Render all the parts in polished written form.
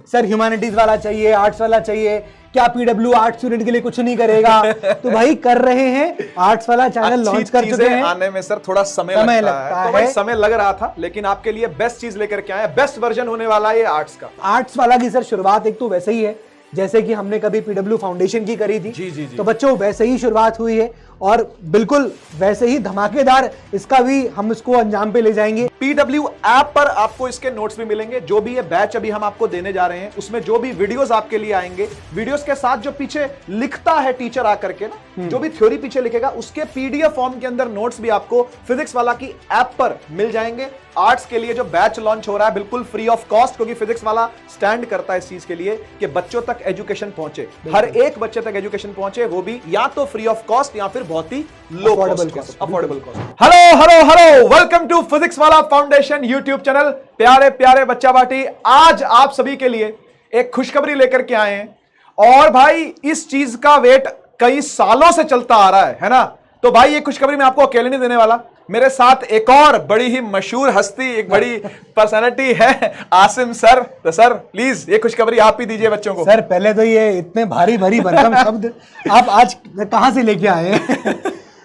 Sir humanities वाला चाहिए, arts वाला चाहिए, क्या पीडब्ल्यू आर्ट्स स्टूडेंट के लिए कुछ नहीं करेगा? तो भाई कर रहे हैं, आर्ट्स वाला चैनल लॉन्च कर चुके हैं। आने में सर थोड़ा समय लगता है। तो भाई समय लग रहा था, लेकिन आपके लिए बेस्ट चीज लेकर के आए, बेस्ट वर्जन होने वाला है ये आर्ट्स का। आर्ट्स वाला की सर शुरुआत एक तो वैसे ही है जैसे कि हमने कभी पीडब्ल्यू फाउंडेशन की करी थी। जी। तो बच्चों वैसे ही शुरुआत हुई है और बिल्कुल वैसे ही धमाकेदार इसका भी हम इसको अंजाम पे ले जाएंगे। पीडब्ल्यू ऐप पर आपको इसके नोट्स भी मिलेंगे। जो भी ये बैच अभी हम आपको देने जा रहे हैं उसमें जो भी वीडियोस आपके लिए आएंगे, वीडियोस के साथ जो पीछे लिखता है टीचर आकर के ना, जो भी थ्योरी पीछे लिखेगा उसके पीडीएफ फॉर्म के अंदर नोट्स भी आपको फिजिक्स वाला की ऐप पर मिल जाएंगे। आर्ट्स के लिए जो बैच लॉन्च हो रहा है बिल्कुल फ्री ऑफ कॉस्ट, क्योंकि फिजिक्स वाला स्टैंड करता है इस चीज के लिए कि बच्चों तक एजुकेशन पहुंचे, हर एक बच्चे तक एजुकेशन पहुंचे, वो भी या तो फ्री ऑफ कॉस्ट या फिर बहुत ही low cost, affordable cost. Hello welcome to physics Wallah foundation YouTube channel. प्यारे प्यारे बच्चा बाटी, आज आप सभी के लिए एक खुशखबरी लेकर के आए हैं। और भाई इस चीज का वेट कई सालों से चलता आ रहा है ना? तो भाई ये खुशखबरी मैं आपको अकेले नहीं देने वाला, मेरे साथ एक और बड़ी ही मशहूर हस्ती, एक बड़ी पर्सनालिटी है, आसिम सर। तो सर प्लीज ये खुशखबरी आप ही दीजिए बच्चों को। सर पहले तो ये इतने भारी भरी भरकम शब्द आप आज कहां से लेके आए हैं?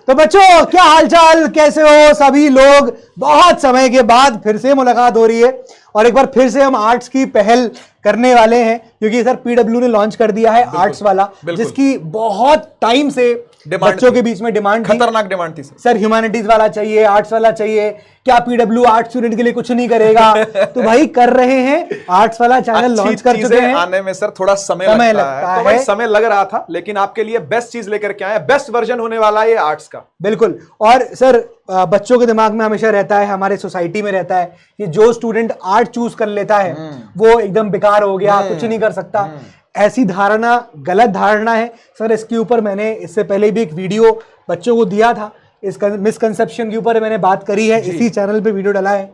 तो बच्चों क्या हालचाल, कैसे हो सभी लोग? बहुत समय के बाद फिर से मुलाकात हो रही है और एक बार फिर से हम आर्ट्स की पहल करने वाले हैं, क्योंकि सर पीडब्ल्यू ने लॉन्च कर दिया है आर्ट्स वाला, जिसकी बहुत टाइम से बच्चों के बीच में डिमांड थी, खतरनाक डिमांड थी। सर ह्यूमैनिटीज वाला चाहिए, आर्ट्स वाला चाहिए, क्या पीडब्ल्यू आर्ट्स स्टूडेंट के लिए कुछ नहीं करेगा? तो भाई कर रहे हैं, आर्ट्स वाला चैनल लॉन्च कर चुके हैं। आने में सर थोड़ा समय लगता है। तो भाई समय लग रहा था, लेकिन आपके लिए बेस्ट चीज लेकर के आए, बेस्ट वर्जन होने वाला है ये आर्ट्स का। बिल्कुल। और सर बच्चों के दिमाग में हमेशा रहता है, हमारे सोसाइटी में रहता है कि जो स्टूडेंट आर्ट चूज कर लेता है वो एकदम बेकार हो गया, कुछ नहीं कर सकता। ऐसी धारणा गलत धारणा है सर। इसके ऊपर मैंने इससे पहले भी एक वीडियो बच्चों को दिया था, इस मिसकंसेप्शन के ऊपर मैंने बात करी है, इसी चैनल पे वीडियो डाला है।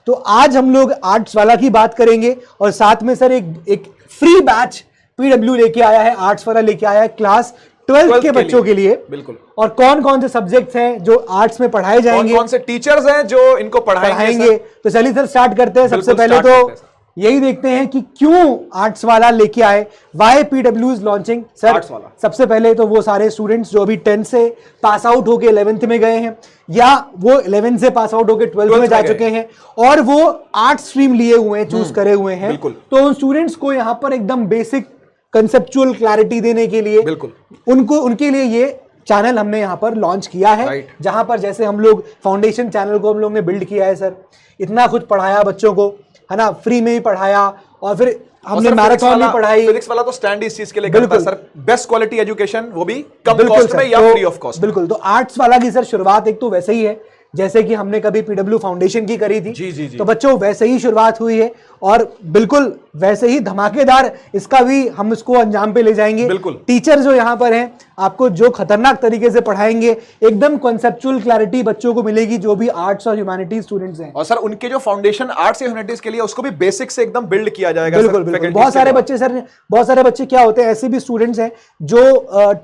तो आज हम लोग आर्ट्स वाला की बात करेंगे और साथ में सर एक फ्री बैच पीडब्ल्यू लेके आया है, आर्ट्स वाला लेके आया है क्लास 12th के बच्चों के लिए। बिल्कुल। और कौन कौन से सब्जेक्ट्स हैं जो आर्ट्स में पढ़ाए जाएंगे, कौन से टीचर्स हैं जो इनको पढ़ाएंगे। तो चलिए सर स्टार्ट करते हैं। सबसे पहले तो यही देखते हैं कि क्यों आर्ट्स वाला लेके आए, why PW is launching. Sir सबसे पहले तो वो सारे स्टूडेंट्स जो अभी 10 से पास आउट होके 11th में गए हैं, या वो 11 से पास आउट होके 12th में जा चुके हैं और वो आर्ट स्ट्रीम लिए हुए हैं, चूज करे हुए हैं, तो उन स्टूडेंट्स को यहाँ पर एकदम बेसिक कंसेप्चुअल क्लैरिटी देने के लिए उनके लिए ये चैनल हमने यहाँ पर लॉन्च किया है। जहां पर जैसे हम लोग फाउंडेशन चैनल को हम लोग ने बिल्ड किया है सर, इतना कुछ पढ़ाया बच्चों को, है ना, फ्री में ही पढ़ाया और फिर हमने मैराथन में पढ़ाई। फिजिक्स वाला तो स्टैंड इस चीज के लिए करता है सर, बेस्ट क्वालिटी एजुकेशन, वो भी कम कॉस्ट में या फ्री ऑफ कॉस्ट। बिल्कुल। तो आर्ट्स वाला की सर शुरुआत एक तो वैसे ही है जैसे कि हमने कभी पीडब्ल्यू फाउंडेशन की करी थी। जी। तो बच्चों वैसे ही शुरुआत हुई है और बिल्कुल वैसे ही धमाकेदार इसका भी हम इसको अंजाम पे ले जाएंगे। बिल्कुल। टीचर जो यहाँ पर हैं आपको जो खतरनाक तरीके से पढ़ाएंगे, एकदम कॉन्सेप्चुअल क्लैरिटी बच्चों को मिलेगी जो भी आर्ट्स और ह्यूमैनिटीज स्टूडेंट्स हैं। और सर उनके जो फाउंडेशन आर्ट्स या ह्यूमैनिटीज के लिए उसको भी बेसिक से एकदम बिल्ड किया जाएगा। बिल्कुल। बहुत सारे बच्चे क्या होते हैं, ऐसे भी स्टूडेंट्स हैं जो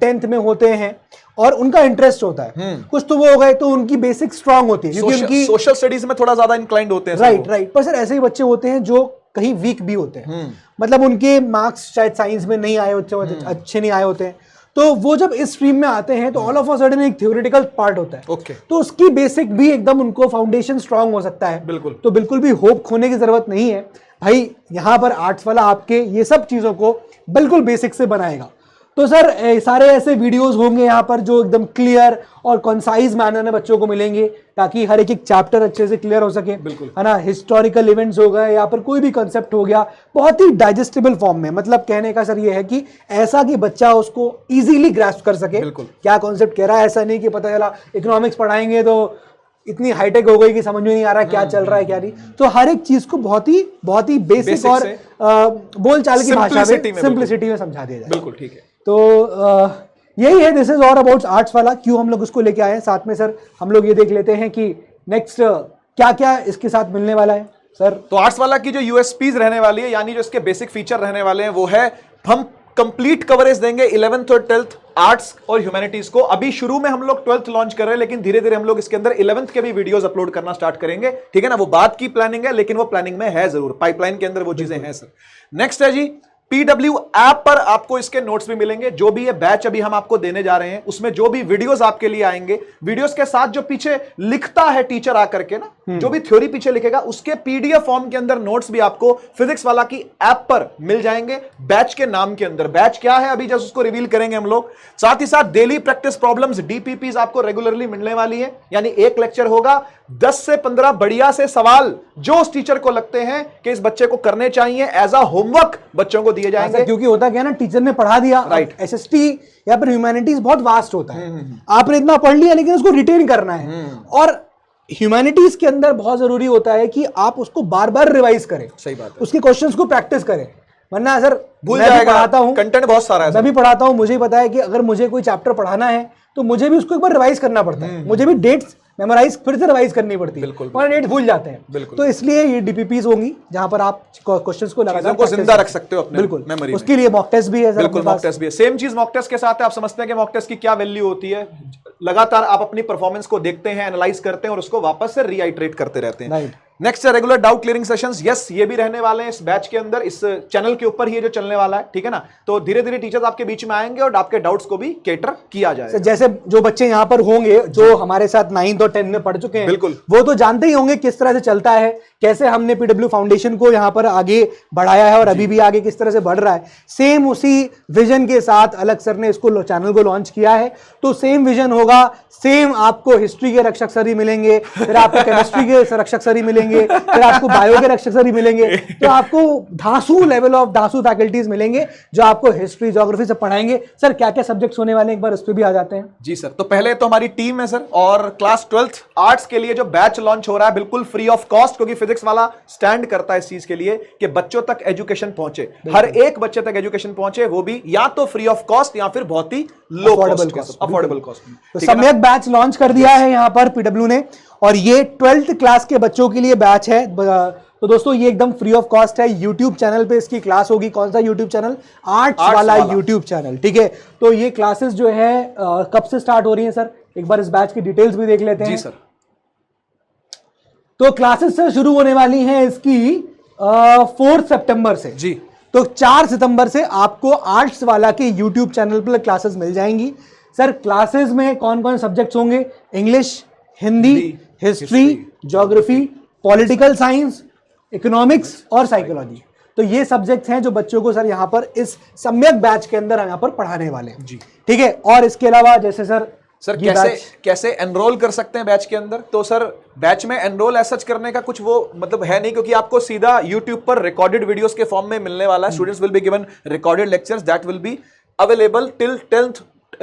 10th में होते हैं और उनका इंटरेस्ट होता है, कुछ तो वो हो गए तो उनकी बेसिक स्ट्रांग होती है, क्योंकि उनकी सोशल स्टडीज में थोड़ा ज्यादा इंक्लाइंड होते हैं। राइट। पर सर ऐसे ही बच्चे होते हैं जो कहीं वीक भी होते हैं, मतलब उनके मार्क्स शायद साइंस में नहीं आए होते, अच्छे नहीं आए होते हैं, तो वो जब इस स्ट्रीम में आते हैं तो ऑल ऑफ अ सडन एक थ्योरेटिकल पार्ट होता है। तो उसकी बेसिक भी एकदम उनको फाउंडेशन स्ट्रांग हो सकता है। बिल्कुल। तो बिल्कुल भी होप खोने की जरूरत नहीं है भाई, यहाँ पर आर्ट्स वाला आपके ये सब चीजों को बिल्कुल बेसिक से बनाएगा। तो सर सारे ऐसे वीडियोस होंगे यहाँ पर जो एकदम क्लियर और कॉन्साइज मैनर में बच्चों को मिलेंगे, ताकि हर एक चैप्टर अच्छे से क्लियर हो सके, है ना। हिस्टोरिकल इवेंट्स हो गए या पर कोई भी कॉन्सेप्ट हो गया, बहुत ही डाइजेस्टेबल फॉर्म में। मतलब कहने का सर ये है कि ऐसा कि बच्चा उसको इजीली ग्रास्प कर सके क्या कॉन्सेप्ट कह रहा है। ऐसा नहीं कि पता चला इकोनॉमिक्स पढ़ाएंगे तो इतनी हाईटेक हो गई कि समझ में नहीं आ रहा क्या चल रहा है क्या नहीं। तो हर एक चीज को बहुत ही बेसिक और बोलचाल की भाषा में, सिंप्लिसिटी में समझा दिया जाए। बिल्कुल ठीक है। तो यही है, this is all about arts वाला, क्यों हम लोग उसको लेके आए हैं। साथ में सर हम लोग ये देख लेते हैं कि नेक्स्ट क्या क्या इसके साथ मिलने वाला है सर। तो आर्ट्स वाला की जो यूएसपीज रहने वाली है, यानी जो इसके बेसिक फीचर रहने वाले हैं, वो है हम कंप्लीट कवरेज देंगे 11th और 12th आर्ट्स और ह्यूमैनिटीज को। अभी शुरू में हम लोग 12th लॉन्च कर रहे हैं, लेकिन धीरे धीरे हम लोग इसके अंदर 11th के भी वीडियोस अपलोड करना स्टार्ट करेंगे, ठीक है ना। वो बात की प्लानिंग है, लेकिन वो प्लानिंग में है जरूर, पाइपलाइन के अंदर वो चीजें हैं सर। नेक्स्ट है जी, PW ऐप पर आपको इसके नोट्स भी मिलेंगे। जो भी ये बैच अभी हम आपको देने जा रहे हैं, उसमें जो भी वीडियोस आपके लिए आएंगे, वीडियोस के साथ जो पीछे लिखता है टीचर आकर के ना, जो भी थ्योरी पीछे लिखेगा, उसके PDF फॉर्म के अंदर नोट्स भी आपको फिजिक्स वाला की ऐप पर मिल जाएंगे, बैच के नाम के अंदर। बैच क्या है अभी जस्ट उसको रिवील करेंगे हम लोग। साथ ही साथ डेली प्रैक्टिस प्रॉब्लम्स DPPs आपको रेगुलरली मिलने वाली है, यानी एक लेक्चर होगा, 10 से 15 बढ़िया से सवाल जो उस टीचर को लगते हैं कि इस बच्चे को करने चाहिए, एज अ होमवर्क बच्चों को दिए जाएंगे। क्योंकि होता क्या है ना, टीचर ने पढ़ा दिया, राइट, SST या फिर ह्यूमैनिटीज बहुत वास्ट होता है, आपने इतना पढ़ लिया लेकिन उसको रिटेन करना है। और ह्यूमैनिटीज के अंदर बहुत जरूरी होता है कि आप उसको बार बार रिवाइज करें, सही बात है, उसके क्वेश्चंस को प्रैक्टिस करें, वरना सर भूल जाएगा। पढ़ाता हूं, कंटेंट बहुत सारा है, मैं भी पढ़ाता हूं, मुझे ही पता है कि अगर मुझे कोई चैप्टर पढ़ाना है तो मुझे भी उसको एक बार रिवाइज करना पड़ता है, मुझे भी डेट्स मेमोराइज फिर से रिवाइज करनी पड़ती है, और डेट भूल जाते हैं। तो इसलिए ये DPPs होंगी जहां पर आप क्वेश्चंस को लगातार जिंदा रख सकते हो अपने बिल्कुल मेमोरी में। उसके लिए मॉक टेस्ट भी है सर, बिल्कुल मॉक टेस्ट भी है। सेम चीज मॉक टेस्ट के साथ है। आप समझते हैं कि मॉक टेस्ट की क्या वैल्यू होती है, लगातार आप अपनी परफॉर्मेंस को देखते हैं, एनालाइज करते हैं और उसको वापस से रीआइट्रेट करते रहते हैं। नेक्स्ट है regular doubt clearing sessions. Yes, ये भी रहने वाले हैं इस बैच के अंदर, इस चैनल के ऊपर ही जो चलने वाला है, ठीक है ना। तो धीरे धीरे टीचर्स आपके बीच में आएंगे और आपके डाउट्स को भी कैटर किया जाएगा। जैसे जो बच्चे यहाँ पर होंगे जो हमारे साथ 9th और 10th में पढ़ चुके हैं, बिल्कुल, वो तो जानते ही होंगे किस तरह से चलता है, कैसे हमने PW फाउंडेशन को यहाँ पर आगे बढ़ाया है और अभी भी आगे किस तरह से बढ़ रहा है। सेम उसी विजन के साथ अलग सर ने इसको चैनल को लॉन्च किया है, तो सेम विजन होगा, सेम आपको हिस्ट्री के रक्षक सर ही मिलेंगे, फिर आपको केमिस्ट्री के रक्षक सर ही मिलेंगे, फिर आपको बायो के रक्षक सर ही मिलेंगे, तो आपको धांसू लेवल ऑफ धांसू फैकल्टीज मिलेंगे जो आपको हिस्ट्री ज्योग्राफी से पढ़ाएंगे। सर क्या क्या सब्जेक्ट्स होने वाले हैं, एक बार उस पर भी आ जाते हैं। जी सर, तो पहले तो हमारी टीम है सर, और क्लास 12th आर्ट्स के लिए जो बैच लॉन्च हो रहा है बिल्कुल फ्री ऑफ कॉस्ट, क्योंकि फिजिक्स वाला स्टैंड करता है इस चीज के लिए कि बच्चों तक एजुकेशन पहुंचे, हर एक बच्चे तक एजुकेशन पहुंचे, वो भी या तो फ्री ऑफ कॉस्ट या फिर बहुत ही लो कॉस्ट, अफोर्डेबल कॉस्ट। तो सम्यक बैच लॉन्च कर दिया है यहाँ पर PW ने, और ये 12th क्लास के बच्चों के लिए बैच है। तो दोस्तों ये एकदम फ्री ऑफ कॉस्ट है, YouTube चैनल पे इसकी क्लास होगी। कौन सा YouTube चैनल? आर्ट्स वाला YouTube चैनल, ठीक है। तो ये क्लासेस जो है कब से स्टार्ट हो रही है सर, एक बार इस बैच की डिटेल्स भी देख लेते हैं। जी सर, तो क्लासेस सर शुरू होने वाली हैं इसकी 4 सितंबर से जी। तो 4 सितंबर से आपको आर्ट्स वाला के YouTube चैनल पर क्लासेस मिल जाएंगी। सर क्लासेस में कौन कौन सब्जेक्ट्स होंगे? English, Hindi, history, geography, political science, economics और साइकोलॉजी। तो ये सब्जेक्ट्स हैं जो बच्चों को सर यहाँ पर इस सम्यक बैच के अंदर हम यहाँ पर पढ़ाने वाले हैं जी, ठीक है। और इसके अलावा जैसे सर कैसे एनरोल कर सकते हैं बैच के अंदर? तो सर बैच में एनरोल एज सच करने का कुछ वो मतलब है नहीं, क्योंकि आपको सीधा YouTube पर रिकॉर्डेड वीडियोस के फॉर्म में मिलने वाला है। Students will be given recorded lectures that will be available till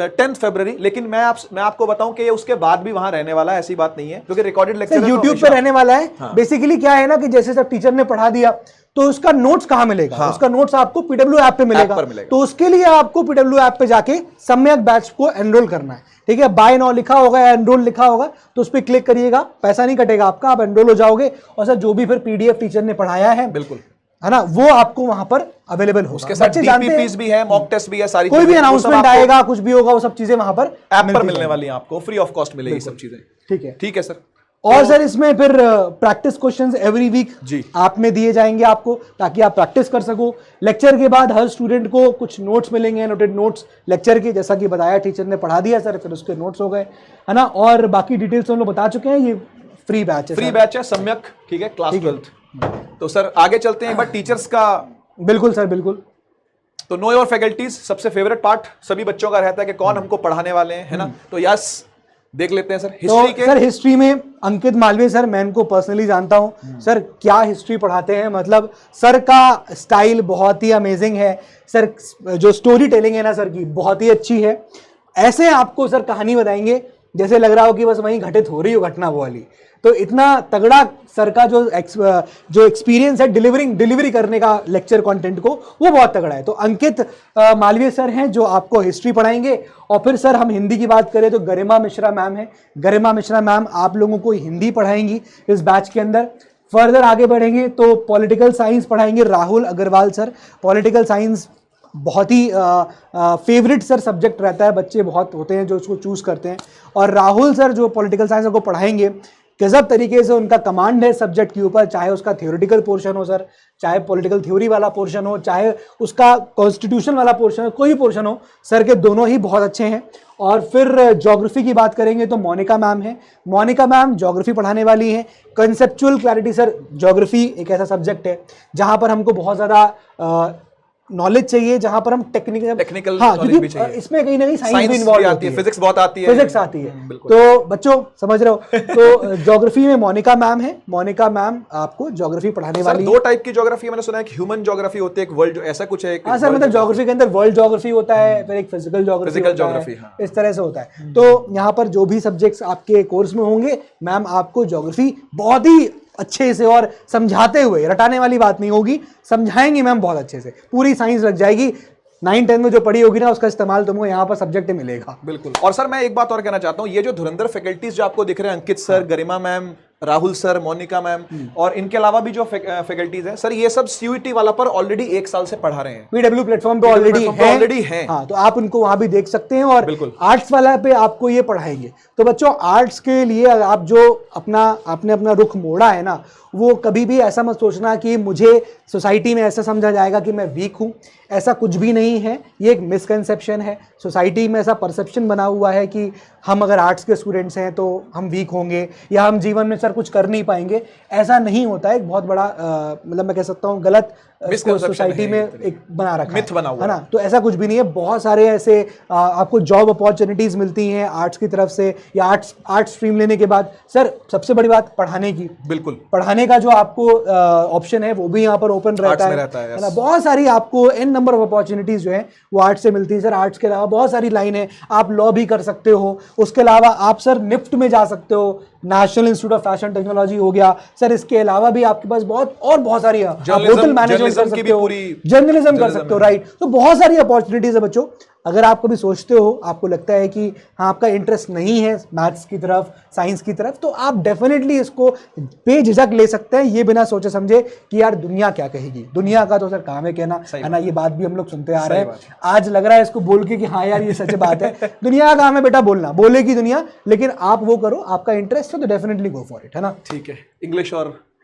10th फरवरी। लेकिन मैं आपको बताऊं कि ये उसके बाद भी वहां रहने वाला है, ऐसी बात नहीं है, क्योंकि रिकॉर्डेड लेक्चर YouTube पे रहने वाला है। हाँ। बेसिकली क्या है ना कि जैसे जब टीचर ने पढ़ा दिया तो उसका नोट्स कहां मिलेगा? हाँ। उसका नोट्स आपको PW ऐप पे मिलेगा। तो उसके लिए आपको PW ऐप पे जाके सम्यक बैच को एनरोल करना है, ठीक है। बाय नाउ लिखा होगा या एनरोल लिखा होगा, तो उस पर क्लिक करिएगा, पैसा नहीं कटेगा आपका, आप एनरोल हो जाओगे। और सर जो भी फिर PDF टीचर ने पढ़ाया है, बिल्कुल है ना, वो आपको वहां पर अवेलेबल होगा। उसके साथ DPPs भी है, मॉक टेस्ट भी है, सारी कोई भी अनाउंसमेंट आएगा, कुछ भी होगा, वो सब चीजें वहां पर ऐप पर मिलने वाली हैं, आपको फ्री ऑफ कॉस्ट मिलेगी सब चीजें, ठीक है सर। और सर इसमें फिर प्रैक्टिस क्वेश्चंस एवरी वीक आप में दिए जाएंगे आपको, ताकि आप प्रैक्टिस कर सको। लेक्चर के बाद हर स्टूडेंट को कुछ नोट्स मिलेंगे, नोटेड नोट्स लेक्चर के, जैसा कि बताया टीचर ने पढ़ा दिया सर, फिर उसके नोट्स हो गए, है ना। और बाकी डिटेल्स हम लोग बता चुके हैं। ये फ्री बैच है सम्यक, ठीक है, क्लास 12th। तो सर आगे चलते हैं एक बार टीचर्स का। बिल्कुल सर, बिल्कुल। तो नो योर फैकल्टीज सबसे फेवरेट पार्ट सभी बच्चों का रहता है कि कौन हमको पढ़ाने वाले हैं, है ना। तो यस देख लेते हैं सर हिस्ट्री के। सर हिस्ट्री में अंकित मालवीय सर, मैं इनको पर्सनली जानता हूं सर, क्या हिस्ट्री पढ़ाते हैं। मतलब सर का स्टाइल बहुत ही अमेजिंग है सर, जो स्टोरी टेलिंग है ना सर की, बहुत ही अच्छी है। ऐसे आपको सर कहानी बताएंगे जैसे लग रहा हो कि बस वहीं घटित हो रही हो घटना वो वाली। तो इतना तगड़ा सर का जो एक्सपीरियंस है डिलीवरी करने का लेक्चर कंटेंट को, वो बहुत तगड़ा है। तो अंकित मालवीय सर हैं जो आपको हिस्ट्री पढ़ाएंगे। और फिर सर हम हिंदी की बात करें तो गरिमा मिश्रा मैम है। गरिमा मिश्रा मैम आप लोगों को हिंदी पढ़ाएंगी इस बैच के अंदर। फर्दर आगे बढ़ेंगे तो पॉलिटिकल साइंस पढ़ाएंगे Rahul Agarwal sir. Political science बहुत ही फेवरेट सर सब्जेक्ट रहता है, बच्चे बहुत होते हैं जो उसको चूज़ करते हैं। और राहुल सर जो पॉलिटिकल साइंस को पढ़ाएंगे, गजब तरीके से उनका कमांड है सब्जेक्ट के ऊपर, चाहे उसका थ्योरेटिकल पोर्शन हो सर, चाहे पॉलिटिकल थ्योरी वाला पोर्शन हो, चाहे उसका कॉन्स्टिट्यूशन वाला पोर्शन हो, कोई भी पोर्शन हो, सर के दोनों ही बहुत अच्छे हैं। और फिर ज्योग्राफी की बात करेंगे तो मोनिका मैम है। मोनिका मैम ज्योग्राफी पढ़ाने वाली हैं। कंसेप्चुअल क्लैरिटी सर, ज्योग्राफी एक ऐसा सब्जेक्ट है जहां पर हमको बहुत ज़्यादा नॉलेज चाहिए, जहां पर हम टेक्निकल हाँ, क्योंकि इसमें कहीं ना कहीं साइंस भी इन्वॉल्व होती है, फिजिक्स बहुत आती है, फिजिक्स आती है। तो बच्चों समझ रहे हो, तो ज्योग्राफी में मोनिका मैम है। मोनिका मैम आपको ज्योग्राफी पढ़ाने वाली है। 2 टाइप की ज्योग्राफी मैंने सुना है, कि ह्यूमन ज्योग्राफी होती है, एक वर्ल्ड, ऐसा कुछ है? हाँ सर, मतलब ज्योग्राफी के अंदर वर्ल्ड ज्योग्राफी होता है, फिर एक फिजिकल ज्योग्राफी, हाँ। इस तरह से होता है। तो यहाँ पर जो भी सब्जेक्ट्स आपके कोर्स में होंगे, मैम आपको ज्योग्राफी बहुत ही अच्छे से और समझाते हुए, रटाने वाली बात नहीं होगी, समझाएंगे मैम बहुत अच्छे से, पूरी साइंस लग जाएगी। 9-10 में जो पढ़ी होगी ना, उसका इस्तेमाल तुमको यहाँ पर सब्जेक्ट में मिलेगा। बिल्कुल। और सर मैं एक बात और कहना चाहता हूँ, ये जो धुरंधर फैकल्टीज जो आपको दिख रहे हैं, Ankit sir, Garima ma'am, Rahul sir, Monika ma'am, और इनके अलावा भी जो फैकल्टीज हैं सर, ये सब सीयूईटी वाला पर ऑलरेडी 1 साल से पढ़ा रहे हैं, पीडब्ल्यू प्लेटफॉर्म पे ऑलरेडी है। हाँ, तो आप उनको वहां भी देख सकते हैं। और आर्ट्स वाला पे आपको ये पढ़ाएंगे। तो बच्चों, आर्ट्स के लिए आप जो आपने अपना रुख मोड़ा है ना, वो कभी भी ऐसा मत सोचना कि मुझे सोसाइटी में ऐसा समझा जाएगा कि मैं वीक हूँ। ऐसा कुछ भी नहीं है, ये एक मिसकंसेप्शन है। सोसाइटी में ऐसा परसेप्शन बना हुआ है कि हम अगर आर्ट्स के स्टूडेंट्स हैं तो हम वीक होंगे या हम जीवन में सर कुछ कर नहीं पाएंगे। ऐसा नहीं होता है। एक बहुत बड़ा मतलब मैं कह सकता हूँ गलत सोसाइटी में एक बना रखा मिथ बना हुआ है ना। तो ऐसा कुछ भी नहीं है। बहुत सारे ऐसे आपको जॉब अपॉर्चुनिटीज मिलती हैं आर्ट्स की तरफ से, या आर्ट स्ट्रीम लेने के बाद। सर सबसे बड़ी बात पढ़ाने की, बिल्कुल पढ़ाने का जो आपको ऑप्शन है वो भी यहाँ पर ओपन रहता है ना। बहुत सारी आपको एन नंबर ऑफ अपॉर्चुनिटीज जो है वो आर्ट्स से मिलती है सर। आर्ट्स के अलावा बहुत सारी लाइन है, आप लॉ भी कर सकते हो। उसके अलावा आप सर निफ्ट में जा सकते हो, national institute of fashion technology हो गया सर। इसके अलावा भी आपके पास बहुत सारी होटल मैनेजमेंट कर सकते हो, जर्नलिज्म कर सकते हो, राइट। तो बहुत सारी अपॉर्चुनिटीज है बच्चों। अगर आप कभी सोचते हो, आपको लगता है कि हाँ आपका इंटरेस्ट नहीं है मैथ्स की तरफ, साइंस की तरफ, तो आप डेफिनेटली इसको बेझिझक ले सकते हैं, ये बिना सोचे समझे कि यार दुनिया क्या कहेगी। दुनिया का तो सर काम है कहना, है ना। ये बात भी हम लोग सुनते आ रहे हैं। आज लग रहा है इसको बोल के कि हाँ यार ये सच बात है। दुनिया का काम है बेटा बोलना, बोलेगी दुनिया, लेकिन आप वो करो, आपका इंटरेस्ट है तो डेफिनेटली गो फॉर इट, है ना। ठीक है।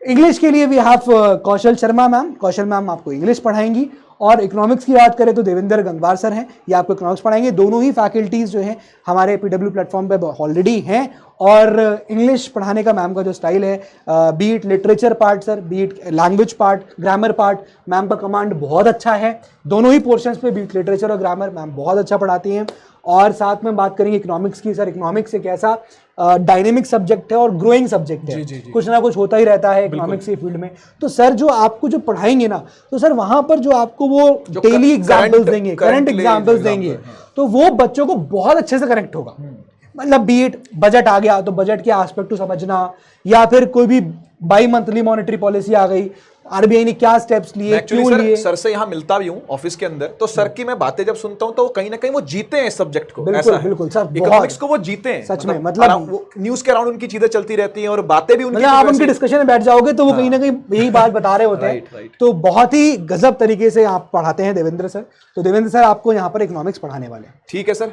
इंग्लिश के लिए भी आप कौशल शर्मा मैम, कौशल मैम आपको इंग्लिश पढ़ाएंगी। और इकोनॉमिक्स की बात करें तो देवेंद्र गंगवार सर हैं, ये आपको इकोनॉमिक्स पढ़ाएंगे। दोनों ही फैकल्टीज़ जो हैं हमारे पीडब्ल्यू प्लेटफॉर्म पे ऑलरेडी हैं। और इंग्लिश पढ़ाने का मैम का जो स्टाइल है, B it literature part sir, B it language part, grammar part, ma'am का कमांड बहुत अच्छा है। दोनों ही पोर्शंस पे, बी इट लिटरेचर और ग्रामर, मैम बहुत अच्छा पढ़ाती हैं। और साथ में बात करेंगे इकोनॉमिक्स की सर। इकोनॉमिक्स एक ऐसा डायनेमिक सब्जेक्ट है और ग्रोइंग सब्जेक्ट है। जी। कुछ ना कुछ होता ही रहता है इकोनॉमिक्स के फील्ड में। तो सर जो आपको जो पढ़ाएंगे ना, तो सर वहां पर जो आपको वो डेली एग्जाम्पल्स देंगे, करंट एग्जाम्पल्स देंगे, तो वो बच्चों को बहुत अच्छे से कनेक्ट होगा। मतलब बीट बजट आ गया तो बजट के एस्पेक्ट को समझना, या फिर कोई भी बाई मंथली मॉनेटरी पॉलिसी आ गई, आरबीआई ने क्या स्टेप्स लिए, क्यों लिए। सर से यहाँ मिलता भी हूँ ऑफिस के अंदर, तो सर की मैं बातें जब सुनता हूँ तो कहीं ना कहीं वो जीते हैं इस सब्जेक्ट को। बिल्कुल सर, इकोनॉमिक्स को वो जीते हैं सच में। मतलब न्यूज के अराउंड उनकी चीजें चलती रहती हैं और बातें भी उनकी, आप उनके डिस्कशन में बैठ जाओगे तो वो कहीं ना कहीं यही बात बता रहे होते हैं। तो बहुत ही गजब तरीके से आप पढ़ाते हैं देवेंद्र सर। तो देवेंद्र सर आपको यहाँ पर इकोनॉमिक्स पढ़ाने वाले हैं। ठीक है सर।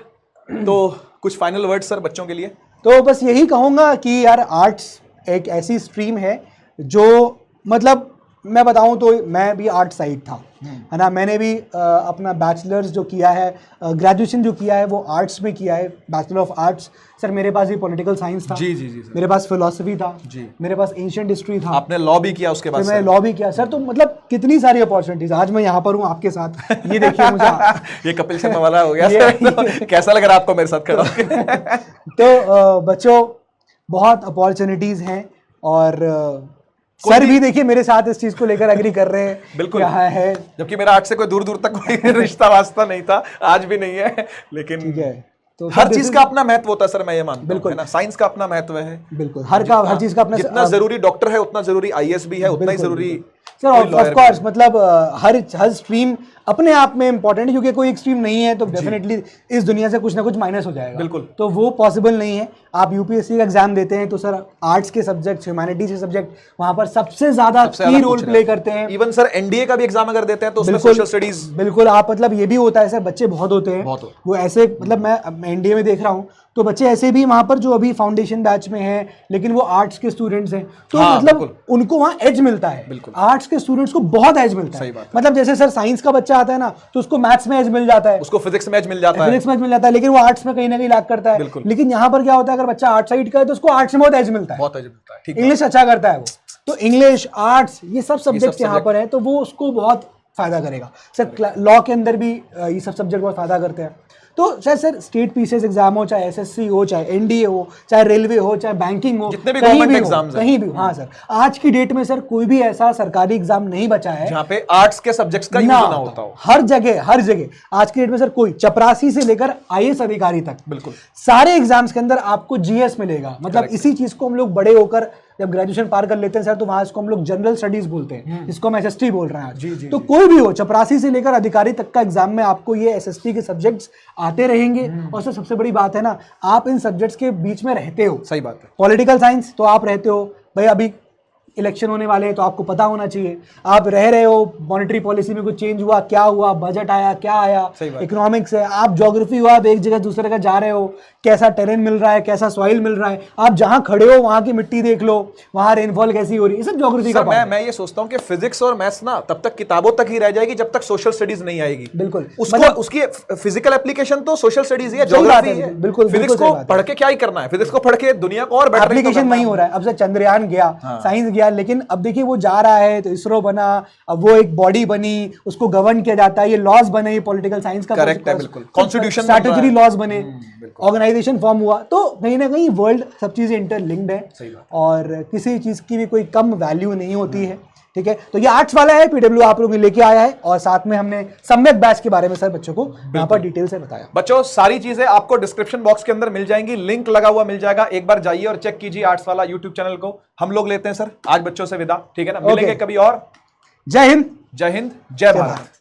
तो कुछ फाइनल वर्ड सर बच्चों के लिए? तो बस यही कहूँगा कि यार आर्ट्स एक ऐसी स्ट्रीम है जो, मतलब मैं बताऊं तो मैं भी आर्ट साइड था, है ना। मैंने भी अपना बैचलर्स जो किया है, ग्रेजुएशन जो किया है वो आर्ट्स में किया है, बैचलर ऑफ आर्ट्स। सर मेरे पास भी पॉलिटिकल साइंस था। जी। मेरे पास फिलोसफी था जी। मेरे पास एंशिएंट हिस्ट्री था। आपने लॉ भी किया उसके बाद? मैं लॉ भी किया सर। तो मतलब कितनी सारी अपॉर्चुनिटीज, आज मैं यहाँ पर हूँ आपके साथ। ये देखिए मुझे ये कपिल शर्मा वाला हो गया सर। तो कैसा लग रहा आपको मेरे साथ खड़ा? तो बच्चों बहुत अपॉर्चुनिटीज हैं, और सर भी देखिए मेरे साथ इस चीज को लेकर एग्री कर रहे हैं। बिल्कुल है, जबकि मेरा आर्ट से कोई दूर दूर तक कोई रिश्ता वास्ता नहीं था, आज भी नहीं है, लेकिन ठीक है। तो हर चीज का अपना महत्व होता है सर, मैं ये मानता हूं। बिल्कुल है ना, साइंस का अपना महत्व है। बिल्कुल, हर चीज का अपना, जितना जरूरी डॉक्टर है उतना जरूरी आईएएस भी है, उतना ही जरूरी सर ऑफ कोर्स मतलब हर स्ट्रीम अपने आप में इंपॉर्टेंट है, क्योंकि कोई एक स्ट्रीम नहीं है तो डेफिनेटली इस दुनिया से कुछ ना कुछ माइनस हो जाएगा। बिल्कुल। तो वो पॉसिबल नहीं है। आप यूपीएससी का एग्जाम देते हैं तो सर आर्ट्स के सब्जेक्ट, ह्यूमैनिटीज के सब्जेक्ट वहां पर सबसे ज्यादा की रोल प्ले करते हैं। इवन सर एनडीए का भी एग्जाम अगर देते हैं तो उसमें सोशल स्टडीज, बिल्कुल। आप मतलब ये भी होता है सर, बच्चे बहुत होते हैं वो ऐसे, मतलब मैं एनडीए में देख रहा हूँ तो बच्चे ऐसे भी वहां पर जो अभी फाउंडेशन बैच में हैं लेकिन वो आर्ट्स के स्टूडेंट्स हैं, तो मतलब उनको वहां एज मिलता है। आर्ट्स के स्टूडेंट्स को बहुत एज मिलता है। मतलब जैसे सर साइंस का बच्चा आता है ना तो उसको मैथ्स में एज मिल जाता है, उसको फिजिक्स में एज मिल जाता है, लेकिन वो आर्ट्स में कहीं ना कहीं लैग करता है। लेकिन यहाँ पर क्या होता है, अगर बच्चा आर्ट साइड का है तो उसको आर्ट्स में बहुत एज मिलता है, इंग्लिश अच्छा करता है वो, तो इंग्लिश, आर्ट्स, ये सब सब्जेक्ट यहाँ पर है तो वो उसको बहुत फायदा करेगा। सर लॉ के अंदर भी ये सब सब्जेक्ट बहुत फायदा करते हैं। तो चाहे सर स्टेट पीसीएस एग्जाम हो, चाहे एसएससी हो, चाहे एनडीए हो, चाहे रेलवे हो, चाहे बैंकिंग हो, जितने भी गवर्नमेंट एग्जाम्स हैं, कहीं भी। हाँ सर, आज की डेट में सर कोई भी ऐसा सरकारी एग्जाम नहीं बचा है जहाँ पे आर्ट्स के सब्जेक्ट्स का यूज ना होता हो। हर जगह आज की डेट में सर कोई चपरासी से लेकर आईएएस अधिकारी तक, बिल्कुल सारे एग्जाम्स के अंदर आपको जीएस मिलेगा। मतलब इसी चीज को हम लोग बड़े होकर जब ग्रेजुएशन पार कर लेते हैं सर तो वहां इसको हम लोग जनरल स्टडीज बोलते हैं, जिसको हम एसएसटी बोल रहे हैं आज। तो कोई भी हो, चपरासी से लेकर अधिकारी तक का एग्जाम में आपको ये एसएसटी के सब्जेक्ट्स आते रहेंगे। और सर सबसे बड़ी बात है ना, आप इन सब्जेक्ट्स के बीच में रहते हो। सही बात है। पॉलिटिकल साइंस तो आप रहते हो भाई, अभी इलेक्शन होने वाले हैं तो आपको पता होना चाहिए। आप रह रहे हो, मॉनेटरी पॉलिसी में कुछ चेंज हुआ, क्या हुआ, बजट आया, क्या आया, इकोनॉमिक्स है। आप ज्योग्राफी हो, आप एक जगह दूसरे जगह जा रहे हो, कैसा टेरेन मिल रहा है, कैसा सॉइल मिल रहा है, आप जहां खड़े हो वहां की मिट्टी देख लो, वहां रेनफॉल कैसी हो रही है, ये सब ज्योग्राफी का पार्ट है। मैं ये सोचता हूँ कि फिजिक्स और मैथ्स ना तब तक किताबों तक ही रह जाएगी जब तक सोशल स्टडीज नहीं आएगी। बिल्कुल, उसकी फिजिकल एप्लीकेशन तो सोशल स्टडीज ही है, ज्योग्राफी है। बिल्कुल, फिजिक्स को पढ़ के क्या ही करना है, फिजिक्स को पढ़ के दुनिया को और बेटर एप्लीकेशन नहीं हो रहा है। अब से चंद्रयान गया, साइंस गया, लेकिन अब देखिए वो जा रहा है तो इसरो बना, अब वो एक बॉडी बनी, उसको गवर्न किया जाता है, ये लॉज बने, पॉलिटिकल साइंस का करेक्ट है, बिल्कुल कॉन्स्टिट्यूशन, स्टैट्यूटरी लॉज बने, ऑर्गेनाइजेशन फॉर्म हुआ। तो कहीं ना कहीं वर्ल्ड सब चीजें इंटरलिंक्ड है और किसी चीज की भी कोई कम वैल्यू नहीं होती है। ठीक है, तो ये आर्ट्स वाला है, पीडब्ल्यू आप लोग लेके आया है और साथ में हमने सम्यक बैच के बारे में सर बच्चों को यहाँ पर डिटेल से बताया। बच्चों सारी चीजें आपको डिस्क्रिप्शन बॉक्स के अंदर मिल जाएंगी, लिंक लगा हुआ मिल जाएगा, एक बार जाइए और चेक कीजिए आर्ट्स वाला यूट्यूब चैनल को। हम लोग लेते हैं सर आज बच्चों से विदा, ठीक है ना, मिलेंगे कभी और। जय हिंद, जय हिंद, जय भारत।